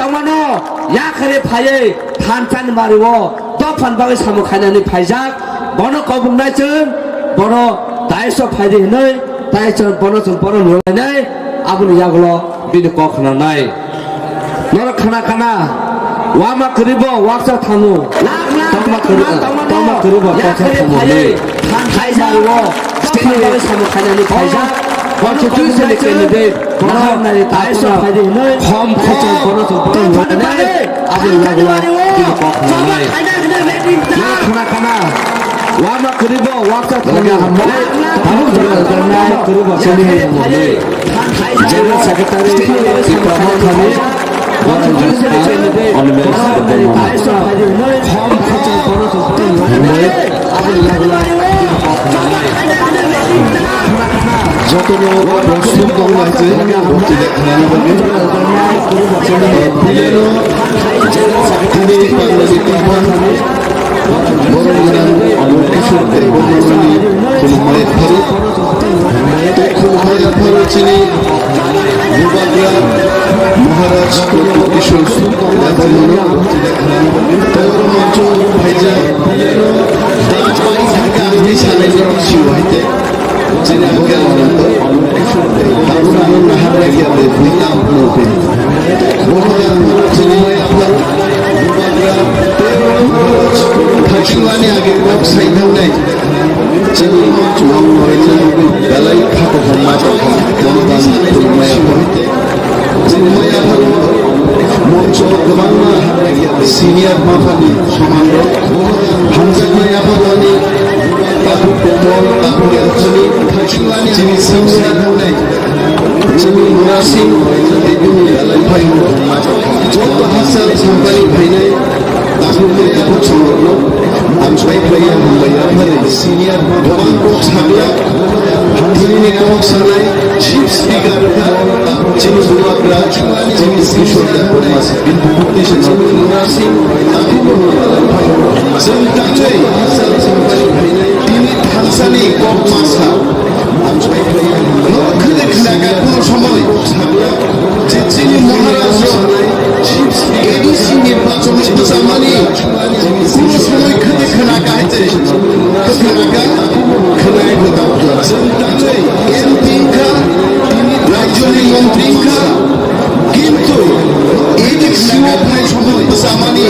tangmano ya khare phaye than chan mariwo to phan bagai samu khainani phaijak bono kobungnai chun bono daiso phaide hinai dai chun bono chun bono nai abuni yaglo bini kokhna nai nor khana kana wama kribo waksa thamu tangma kribo waksa thamu le khai mariwo than bagai samu khainani phaijak What you do is like candidate, bono nai daiso phaide hinai hom chun bono chun bono nai abuni yaglo bini kokhna nai khana kana wama kribo waksa thamu tamu nai kribo chini le General Secretary Pramod Thani on the যতগুলো প্রশ্ন কম আছে মহারাজ কিশোর আগে সাইডাই চিনি Cheung হয়েছে বেলায় খাটো মঞ্চ গোবাং senior মাফানি সমান্ড হামজামাই আফাদানি কাপু কোমল কাপু অঞ্চলি চিনি সিংসার হলে চিনি মুরাসিং এগুলি ভাই যত হাসাল সাম্পানি ভাইনাই তাহলে কাপু সংলগ্ন আমসাই ভাইয়া মুম্বাইয়া ভাই সিনিয়র গোবাং কক সাবলা হামদিনি কক সানাই চিফ স্পিকার চিনি বুয়াগ্রা চিনি কিশোরদা পরিমাস কিন্তু উদ্দেশ্য চিনি মুরাসিং তাহলে जों दाख्लै তিনি থানসানি কক মাসা লক্ষ্যে খেলাকা কোনো সময় যে চিনি মহারাজ এডিসি নির্বাচন জামানি কোনো সময় খেতে খেলাকা হয়েছে খেলাকা খেলায় হতাম जों दाख्लै এমপিঙ্কা রাজ্যনি মন্ত্রীঙ্কা কিন্তু এদিক সিংহভাই সময় জামানি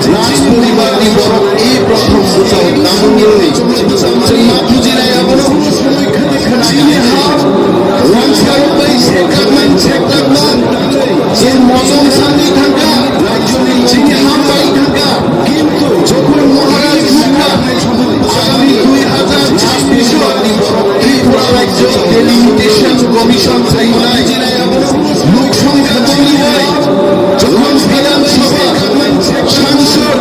রাজ পরিবার বরং এই প্রথম বোঝাও নামনীয় নেই মাপুজিরাই আবার চিনি হাত রাজকারবাই শেখারমান শেখারমান যে মজম সানি থাকা চিনি হামবাই থাকা কিন্তু যখন মহারাজ ঢুকা আগামী 2026 ত্রিপুরা রাজ্য ডেলিমিটেশন কমিশন চাইনাই লোক সংখ্যা কমি হয় যখন বিধানসভা সাংসদ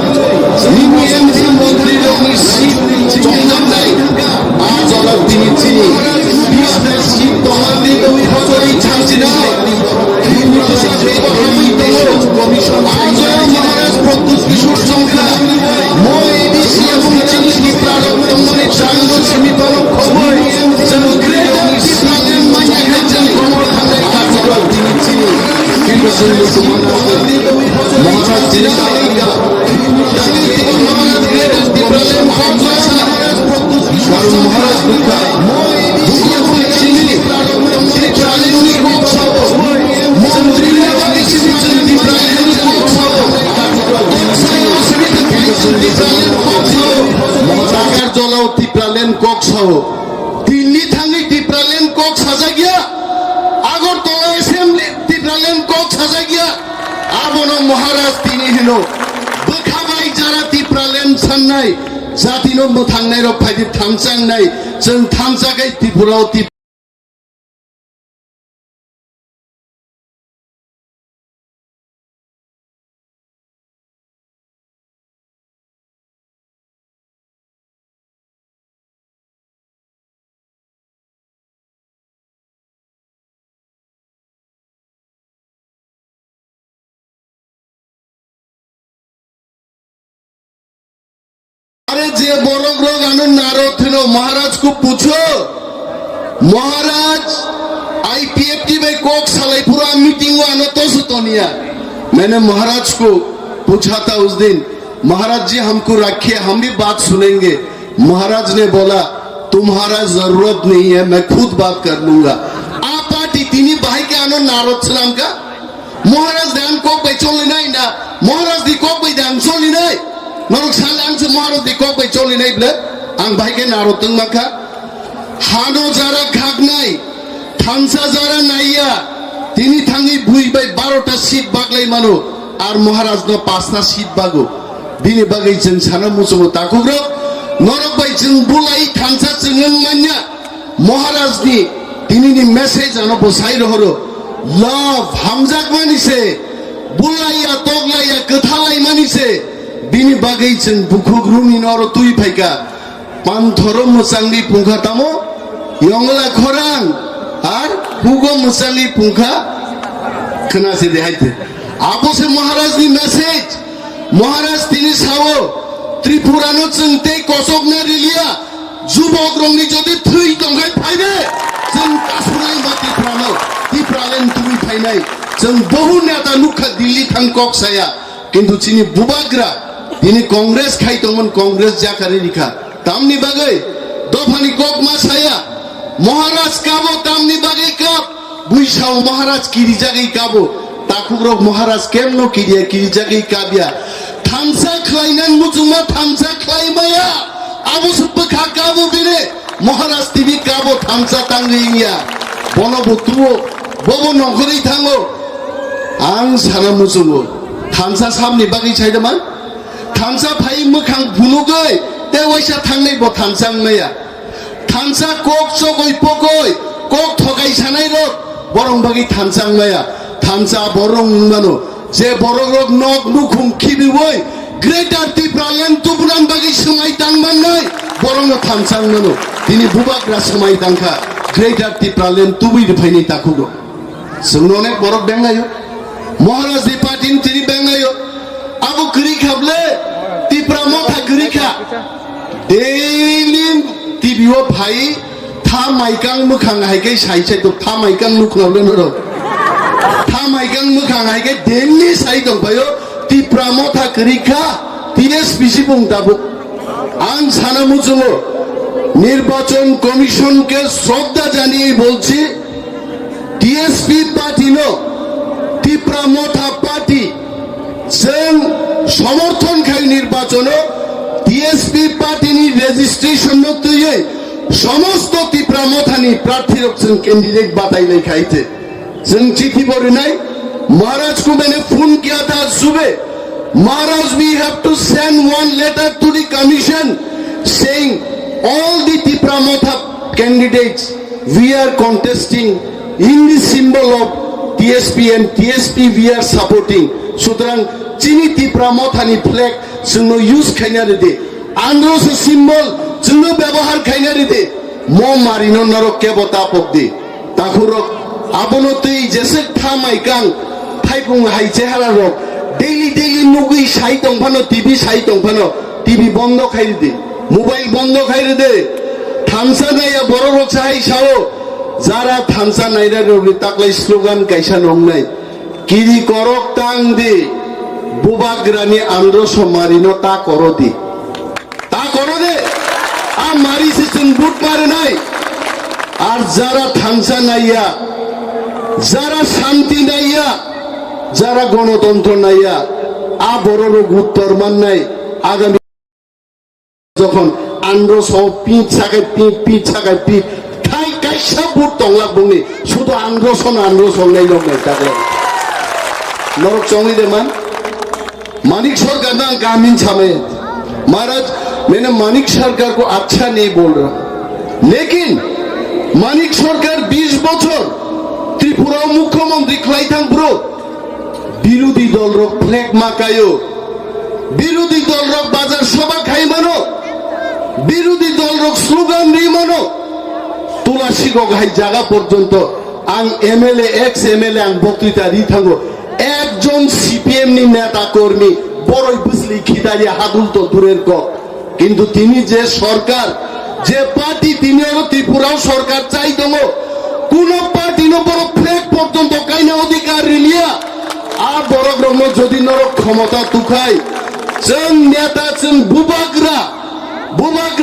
ইউএনসি মন্ত্রীর সিট জমা দেয় আজ অলাপ তিনি চিনি বিশদের সিট জমা দিতে হজরই ছাড়ছি না কমিশন আজ মহারাজ প্রত্যুষ কিশোর সংখ্যা মই এডিসি এবং চিনি প্রারম্ভে চাঙ্গ সীমিত খবর যেন গ্রেটার মাইয়া খাচ্ছেন কমল খান্ডাই কাজল তিনি চিনি কিন্তু মহারাজ চিনি কারণ মহারাজ দুঃখায় চিনি টাকার জলাও টিপ্রালেন কক সহ দিল্লি থাঙ্গি টিপ্রালেন কক সাজা গিয়া আগরতলা এসেম্বলি টিপ্রালেন কক সাজা গিয়া আবন মহারাজ তিনি হিল बोखाबाय जारा टिप्रालेन साननाय जातिनो थांनाय र फाइदि थामचांनाय जों थामजागाय टिपुराव अरे जे बरग रोग आनंद नारो थिनो महाराज को पूछो महाराज आईपीएफटी भाई कोक सालाइपुरा मीटिंग आनो तो सुतोनिया मैंने महाराज को पूछा था उस दिन, महाराज जी हमको रखिए, हम भी बात सुनेंगे। महाराज ने बोला तुम्हारा जरूरत नहीं है, मैं खुद बात कर लूंगा। आ पार्टी तीनी भाई के आनो नारद सलाम का महाराज ध्यान को बेचोली नहीं ना, महाराज दी को बे ध्यान सोली नहीं नरक साल आंग से महाराज दी को बेचोली नहीं ब्ले आंग भाई के नारद तुम मखा हानो जारा खाग नहीं थांसा जारा नाइया तीनी थांगी बुई बाई 12टा सीट बागलाई मानो और महाराज न 5टा सीट बागो बिनि बागै जों साना मुसुमो ताकुग्रो नरक बाई जों बुलाई थांसा जों मान्या महाराज नि दिनैनि मेसेज आनो बसाइ रहरो लव हामजाक मानिसे बुलाइया तगलाइया गोथालाइ मानिसे बिनि बागै जों बुखुग्रुनि नर तुइ फाइका पान्थर मोसांनि पुंखा तामो यंगला खरां আর হুগো মুসালি পুঙ্খা খনাসে দেখাইতে আপসে মহারাজনি মেসেজ মহারাজ তিনি সাও ত্রিপুরানো চিংতে কসক না রিলিয়া যুবক রংনি যদি থুই টঙ্গাই ফাইবে जों কাসুরাই মাতি প্রানো তি প্রালেন তুমি ফাইনাই जों বহু নেতা নুখা দিল্লি থাং কক্সায়া কিন্তু চিনি বুবাগ্রা তিনি কংগ্রেস খাইতমন কংগ্রেস জাকারে লিখা তামনি বাগৈ দফানি কক মাসায়া महाराज काबो तामनी बागे काब बुइसाव महाराज किरी जागै काबो ताकुग्रक महाराज केमनो किरिया किरी जागै काबिया थामसा खलाइनान मुजुमा थामसा खलाइमाया आबो सबखा काबो बिने महाराज टिभि काबो थामसा तांगैया बनबुतुओ बबो नगरै थांगो आं सारा मुजुमो थामसा सामनि बागै साइदमान थामसा फाइ मोखां बुनुगै ते वैसा थांनै ब थामसांनाया थांसा कोक चगै पगै कोक थगाय सानाय रक बरं बागै थांसांनाया थांसा बरं मानो जे बरं रक नक नुखुम खिबिवै ग्रेटार टिप्रालेन तुबुरान बागै समाय तांमाननाय बरं थांसां मानो दिनै बुबाग्रा समाय तांखा ग्रेटार टिप्रालेन तुबै फाइनि ताखुगो जोंनोने बरक बेंगायो महाराज दि पार्टिनि तिनि बेंगायो आबो गरि खाबले टिप्रा मथा गरि खा डेली टिभिओ भाई था माइकां मोखां हाइकै साइसे तो था माइकां नुखलावले नरो था माइकां मोखां हाइकै देननि साइ दंफायो टिप्रा मथा करिखा टीएसपीसी बुंदाबो आं साना मुजुमो निर्वाचन कमिशन के श्रद्धा জানিয়ে বলছি टीएसपी पार्टी नो टिप्रा मथा पार्टी जों समर्थन खाइ निर्वाचन टीएसपी पार्टी नि रेजिस्ट्रेशन न तुये समस्त टिप्रा मथानि प्रार्थी रक्षण कैंडिडेट बाताइले खाइते जों चिठी बरनाय महाराज को मैंने फोन किया था सुबह Maharaj we have to send one letter to the commission saying all the Tipra Motha candidates we are contesting in the symbol of TSP and TSP we are supporting सुतरां चिनी टिप्रा मथानि फ्लैग जोंनो यूज खाइनारे दे आंध्रस सिम्बल जोंनो व्यवहार खाइनारे दे मो मारिनो नरक के बतापक दे ताखुरक आबनतै जेसे थामाइकां फाइपुं हाइचे हारारक डेली नुगै साइ दंफानो टीवी साइ दंफानो टीवी बंद खाइरे दे मोबाइल बंद खाइरे दे थामसा नाया बररक साइ साओ जारा थामसा नाइरा रबि ताकलाय स्लोगान गायसा नंनाय किरि करक तां दे बुबाग्रानी आंध्र समारिनो ता करो दे आ मारी से जों बुट मारे नाय আর যারা থামসা নাইয়া যারা শান্তি নাইয়া যারা গণতন্ত্র নাইয়া আ বড় রোগ উত্তর মান নাই আগামী যখন আন্দ্র সব পিঠ ছাকে পিঠ ছাকে পিঠ ঠাই কাইসা বুট তংলা বুনি শুধু আন্দ্র সন নাই লোক নাই তাকে নরক চংলি দে মান मानिक सरकार ना ग्रामीण समेत महाराज मैंने मानिक सरकार को अच्छा नहीं बोल रहा लेकिन मानिक सरकार 20 বছর त्रिपुरा मुख्यमंत्री खलाइथां ब्रो বিরোধী দল রক ফ্ল্যাগ মাকায়ো বিরোধী দল রক বাজার সভা খাই মানো বিরোধী দল রক স্লোগান রি মানো তুলাসী গগাই জায়গা পর্যন্ত আং এমএলএ এক্স এমএলএ আং বক্তৃতা রি থাঙ্গো একজন সিপিএম নি নেতা কর্মী বড়ই বুঝলি খিদারিয়া হাদুল তো দূরের ক কিন্তু তিনি যে সরকার যে পার্টি তিনি হলো ত্রিপুরাও সরকার চাই দম কোন পার্টি নো বড় ফ্ল্যাগ পর্যন্ত কাইনা অধিকার রিলিয়া আর বড় दङ जुदि नरक क्षमता तुखाय जों नेता जों बुबाग्रा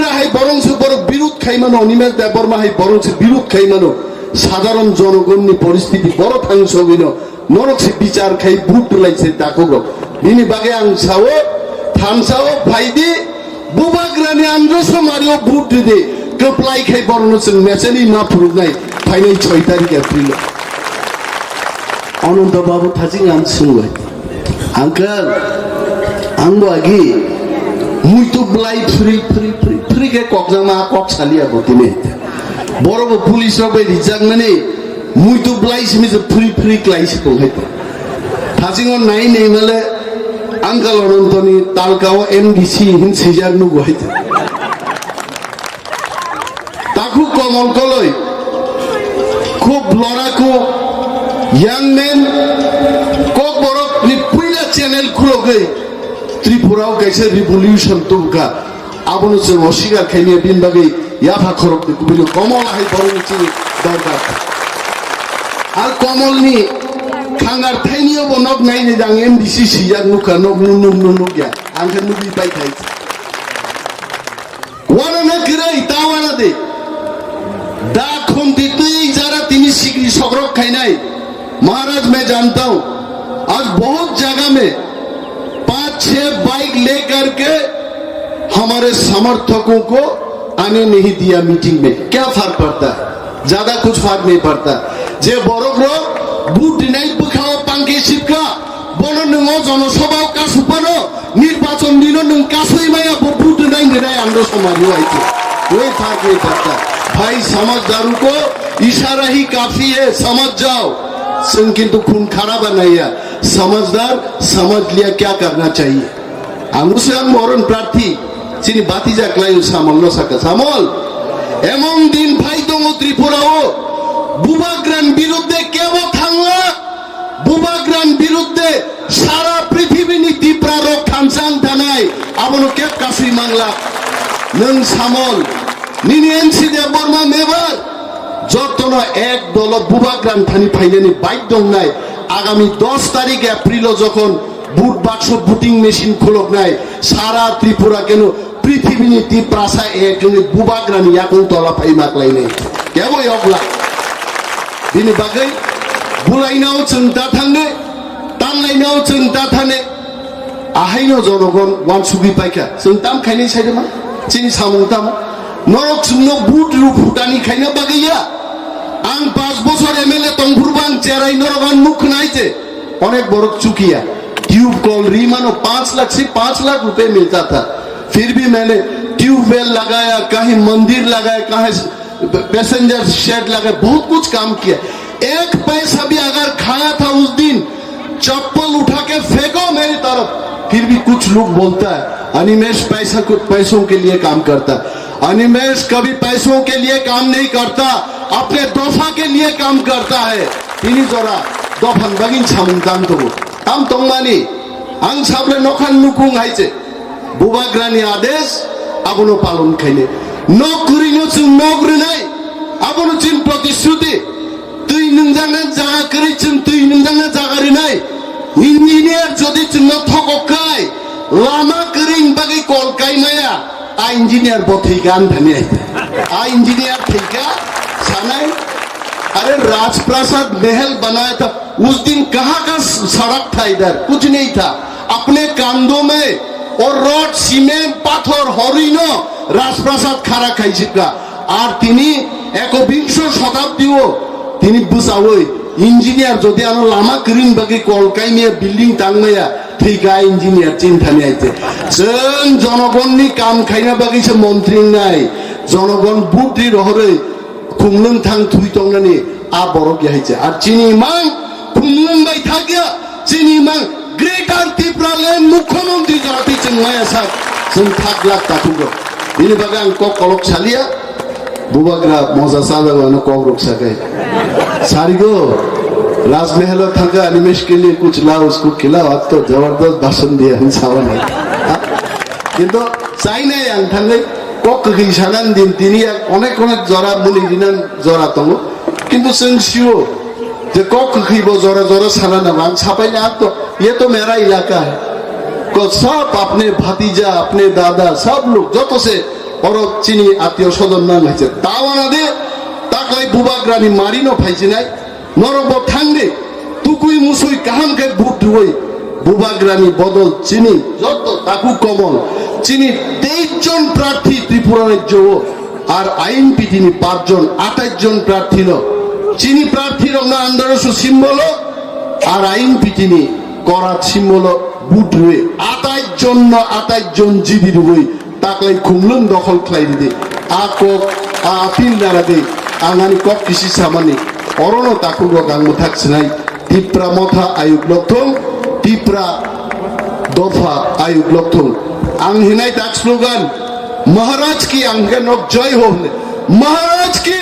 हाय बरंसो बर बिरुद खाइमानो अनिमेष देबबर्मा हाय बरंसो बिरुद खाइमानो साधारण जनगणनि परिस्थिति बर थांसबिनो नरक से विचार खाइ भूत लाइसे दाखोगो बिनि बागे आं सावो थांसावो फाइदि बुबाग्रानि आंद्रसो मारियो भूत दे कप्लाइ खाइ बरनो जों मेसेनि मा फुरुगनाय फाइनाय 6 तारिख एप्रिल अनंत बाबू थाजिं आं सोंबाय आंकल आंबो आगि मुई तो ब्लाई फ्री के कक्जामा कक सालिया गतिने बरबो पुलिस रबे रिजागनानै मुई तो ब्लाई सिमे फ्री क्लाइस कोहाय थाजिङो नाय नै माले आंकल अनन्तनि तालकाव एमडीसी हिन सेजाग नु गहाय ताखु कमल कलय खूब लड़ाको यंग मैन कक बरक नि पहिला चैनल खुलोगै त्रिपुराव कैसे रिवोल्यूशन तुमका आबनो जों असिगार खायने बिन बागै याफा खरक बिलो कमल हाय बरंचि दरकार आर कमलनि खांगार थाइनियो बनक नायनि दां एमडीसी सिजाग नुका नक नु गया आंखो नुबि बाय थाय वाना न गिरै तावाना दे दा खंति तुई जरा तिनी सिगरी सगरक खायनाय महाराज मैं जानता हूं आज बहुत जगह में 5-6 बाइक लेकर के हमारे समर्थकों को आने नहीं दिया मीटिंग में क्या फर्क पड़ता है ज्यादा कुछ फर्क नहीं पड़ता जे बरग्रो बुट नहीं बुखाओ पांके शिपका बोलो नंगो जनसभाव कासुपानो निर्वाचन दिनो नों कासुई माया बुट नहीं देनाय आंदो समारियो आइते कोई फर्क नहीं पड़ता भाई समझदारों को इशारा ही काफी है समझ जाओ संग किंतु खून खराब बनाया समझदार समझ लिया क्या करना चाहिए आंगुसे आं मरण प्रार्थी चिनी बाती जाक्लायो सामल न साका सामल एमन दिन भाई दङ त्रिपुराओ बुबाग्रान बिरुद्धे केबो थाङा बुबाग्रान बिरुद्धे सारा पृथ्वीनि दिप्रा रक खानसां थानाय आबनो केब कासुइ मांला नों सामल निनि एनसि देबबर्मा मेबर जतन एक दल बुबाग्रान थानि फाइनानि बाइक दंनाय आगामी 10 तारिख एप्रिल जखन बुट बाक्स बुटिंग मेशिन खुलकनाय सारा त्रिपुरा केन पृथ्वीनि तिप्रासा एक बुबाग्रानि याकन तला फाइमाक्लायनाय केबो यगला बिनि बागै बुलाइनाव जों दा थांनो तानलाइनाव जों दा थाने आहायनो जनगण वानसुगि पाइका जों ताम खायनाय साइदमा चिनि सामुं ताम नरक सुनो बुट रुफुटानि खायनो बागैया आं 5 बছর एमएलए तंगफुरबां चेराई नरगान मुख नाइते अनेक बरक चुकिया ट्यूब कॉल रीमानो 5 लाख से 5 लाख रुपए मिलता था फिर भी मैंने ट्यूबवेल लगाया कहीं मंदिर लगाया कहीं पैसेंजर शेड लगाया बहुत कुछ काम किया एक पैसा भी अगर खाया था उस दिन चप्पल उठा के फेंको मेरी तरफ फिर भी कुछ लोग बोलता है अनिमेष पैसों के लिए काम करता अनिमेष कभी पैसों के लिए काम नहीं करता अपने दफा के लिए काम करता है इन्हीं जरा दफान बगिन सामुं दाम दो ताम तंगमानी आं साबले नखान नुकुं हाइचे बुबाग्रानि आदेश आबनो पालन खायने नगरिनो जों नग्रिनाय आबनो चिन प्रतिश्रुति तुई नोंजांनो जागा करै जों तुई नोंजांनो जागारिनाय इंजिनियर जदि जोंनो थगखाय लामा करिं बागै कलकाय माया आ इंजिनियर बथैगान थाने आ इंजिनियर थैगा सानाय अरे राजप्रासाद महल बनाया था उस दिन कहाँ का सड़क था इधर कुछ नहीं था अपने कांधों में और रोड सीमेंट पाथर हरिनो राजप्रासाद खारा खाइसिका और तिनी 21 शताब्दीओ तिनी बुसावै इंजिनियर जदि आनो लामा करिं बागै कलकायनि बिल्डिं तांनाया थैगा इंजिनियर चिन्तानि आइते जों जनगणनि काम खायना बागैसो मन्त्रि नाय जनगण बुद्धि रहरै खुंलुं थां थुइ तंनानि आ बरक याइचे आर चिनि मां खुंलुं बाय थागिया चिनि मां ग्रेटर त्रिपुरा लैंड मुख्यमंत्री जाति जों माया सा जों थाक लाख ताथुगो बिनि बागै आं कलक सालिया बुबाग्रा मजा साजानो कलक सागाय सारिगो राजमहल थाका अनिमेष के लिए कुछ लाओ उसको खिलाओ आज तो जबरदस्त भाषण दिया हम सावन है किंतु चाइना yang थांगै कक गैसानान दिन तिनि अनेक जरा मुलि दिनान जरा दङ किंतु जों सिउ যে কক खीबो जोरे जोरे सालाना रंग छापाई ना तो ये तो मेरा इलाका है को सब अपने भतीजा अपने दादा सब लोग जो तो से और चीनी आत्मीय स्वजन नाम है तावाना दे ताकलाई बुबाग्रानी मारी नो फाइजी नाई नरबो थांगे तुकुई मुसुई कहम के बुट हुई बुबाग्रानी बदल चीनी जो तो ताकू कमल चीनी 23 जन प्रार्थी त्रिपुरा राज्य और आईन पिटिनी 5 जन 28 जन प्रार्थी लो चीनी प्रार्थी रंगा आंदोलन सिम्बल और आईन पिटिनी करा सिम्बल बुट हुए 28 जन जीबी हुई ताकलाई खुमलुम दखल खाई दे आको आपिल नारा दे आंगानी कप किसी सामानी औरों ताकू रो गांग मुथाक सिनाई तिप्रा मोथा आयुक लोगथों तिप्रा दोफा आयुक लोगथों आंग हिनाई ताक स्लोगन महाराज की आंगे नोक जय हो महाराज की